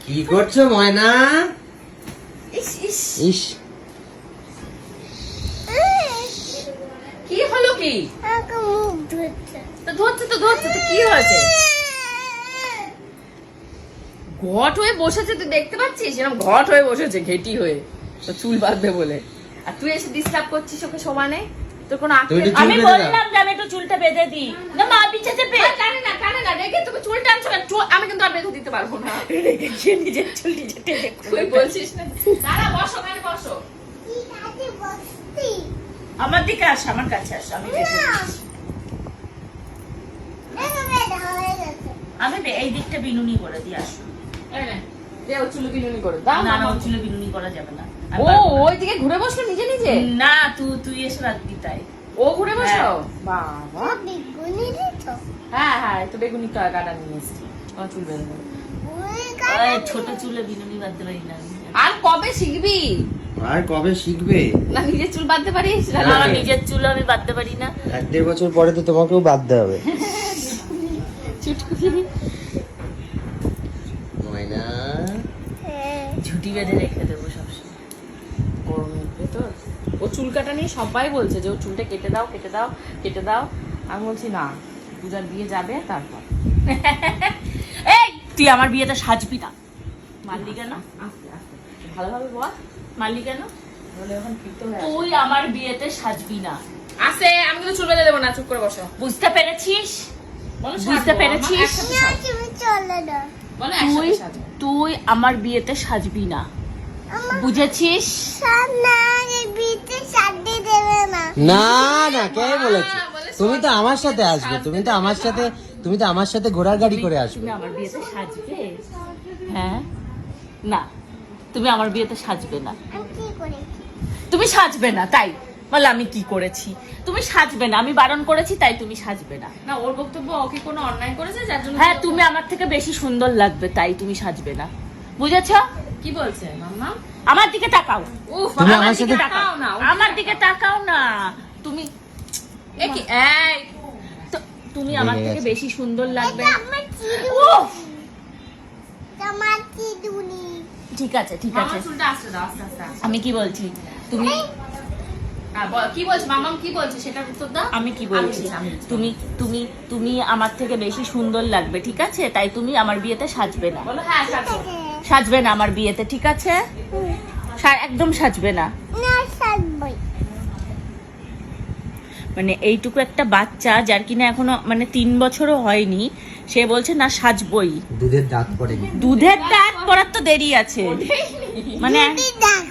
কি করছো ময়না? ইস ইস ইস কি হলো কি? মুখ ধরছে। তো ধরছে তো কি হয়েছে? ঘট হয়ে বসেছে, তুই দেখতে পাচ্ছিস? এরকম ঘট হয়ে বসেছে, ঘেটি হয়ে, তো চুল বাঁধবে বলে। আর তুই এসে ডিস্টার্ব করছিস ওকে সমানে। তোর কোনো তুই একটু চুল আমি বেঁধে দাও। বললাম যে আমি একটু চুলটা বেঁধে দিই না, মা পিছে চেপে কানে না রেখে তোকে চুল টানছো কেন? আমি কিন্তু আর বেঁধে দিতে পারবো না। নিজের চুল নিজে টেনে তুই বলছিস না। দাঁড়া, বসো, কানে বসো। ঠিক আছে, বসছি। আমার দিকে আস, আমার কাছে আস, আমি বেঁধে দিচ্ছি। এভাবে হয়ে গেছে। আমি এই দিকটা বিনুনি করে দিই, আসো। ও চুলে বিনুনি করে দাও। না না, ও চুলে বিনুনি করা যাবে না। ও ওইদিকে ঘুরে বসলো নিজে নিজে? না, তুই এসে রাখবি তাই। ও ঘুরে বসলো? বাবা, বেগুনি দিতো। হ্যাঁ হ্যাঁ, তো বেগুনি কাটা নিয়ে এসেছি। আমার চুল বেঁধে দেবো। ছোট চুলে বিনুনি বাঁধতে পারি না। আর কবে শিখবি? আর কবে শিখবে? না নিজের চুল বাঁধতে পারিস? আমার নিজের চুল আমি বাঁধতে পারি না। 1-1.5 বছর পরে তো তোমাকেও বাঁধতে হবে। চুটকুলি ময়না ঝুটি বেঁধে রেখে দেবো সবসময়। গরমের ভেতর ও চুল কাটা নিয়ে সবাই বলছে যে ও চুলটা কেটে দাও কেটে দাও কেটে দাও। আমি বলছি না, পূজার বিয়ে যাবে তারপর। এই তুই আমার বিয়েতে সাজবি না। মারলি কেন? আস্তে আস্তে ভালোভাবে বল। মারলি কেন? বলে এখন ফিরতে হয়ে তুই আমার বিয়েতে সাজবি না। আসে, আমি কিন্তু চুল বেঁধে দেবো না, চুপ করে বসো। বুঝতে পেরেছিস? বুঝতে পেরেছিস? না, তুমি চলে না। তুই আমার বিয়েতে সাজবি না, বুঝেছিস? সামনে বিতে সাথে দেবে না। না না, কে বলেছে? তুমি তো আমার সাথে আসবে, তুমি তো আমার সাথে ঘোড়ার গাড়ি করে আসবে। তুমি আমার বিয়েতে সাজবে? হ্যাঁ না, তুমি আমার বিয়েতে সাজবে না। আমি কি করেছি? তুমি সাজবে না, তাই বলে আমি কি করেছি? তুমি সাজবে না, আমি বারণ করেছি তাই তুমি সাজবে না। না, ওর বক্তব্য ওকে কোনো অন্যায় করেছে যার জন্য। হ্যাঁ, তুমি আমার থেকে বেশি সুন্দর লাগবে তাই তুমি সাজবে না, বুঝেছো? কি বলছে মাম্মা? আমার দিকে তাকাও। উফ, তুমি আমার আমার দিকে সাথে- তাকাও না, আমার দিকে তাকাও না। তুমি এই তুমি আমার রেগে থেকে গেছে। বেশি সুন্দর লাগবে। এটা আমার চিরুনি। উফ, তোমার চিরুনি। ঠিক আছে ঠিক আছে, আমি কি বলছি? তুমি কি বলছো মামাম? কি বলছো সেটার উত্তর দাও। আমি কি বলছি? তুমি তুমি তুমি আমার থেকে বেশি সুন্দর লাগবে, ঠিক আছে? তাই তুমি আমার বিয়েতে সাজবে না। বলো হ্যাঁ, সাজবে না আমার বিয়েতে, ঠিক আছে? একদম সাজবে না। না, সাজবই। মানে এইটুকু একটা বাচ্চা যার কিনা এখনো মানে 3 বছরও হয়নি, সে বলছে না সাজবই। দুধের দাঁত পড়েনি। দুধের দাঁত পড়ার তো দেরি আছে, মানে দেখ,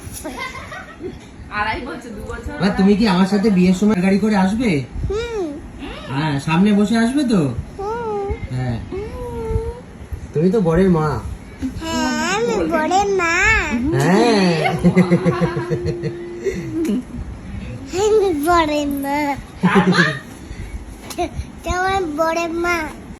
2.5 বছর 2 বছর। মানে তুমি কি আমার সাথে বিয়ের সময় গাড়ি করে আসবে? হ্যাঁ, সামনে বসে আসবে তো? হ্যাঁ, তুমি তো বরের মা। হ্যাঁ, আমি বড় মা। হ্যাঁ, আমি বড় মা। তোমার বড় মা।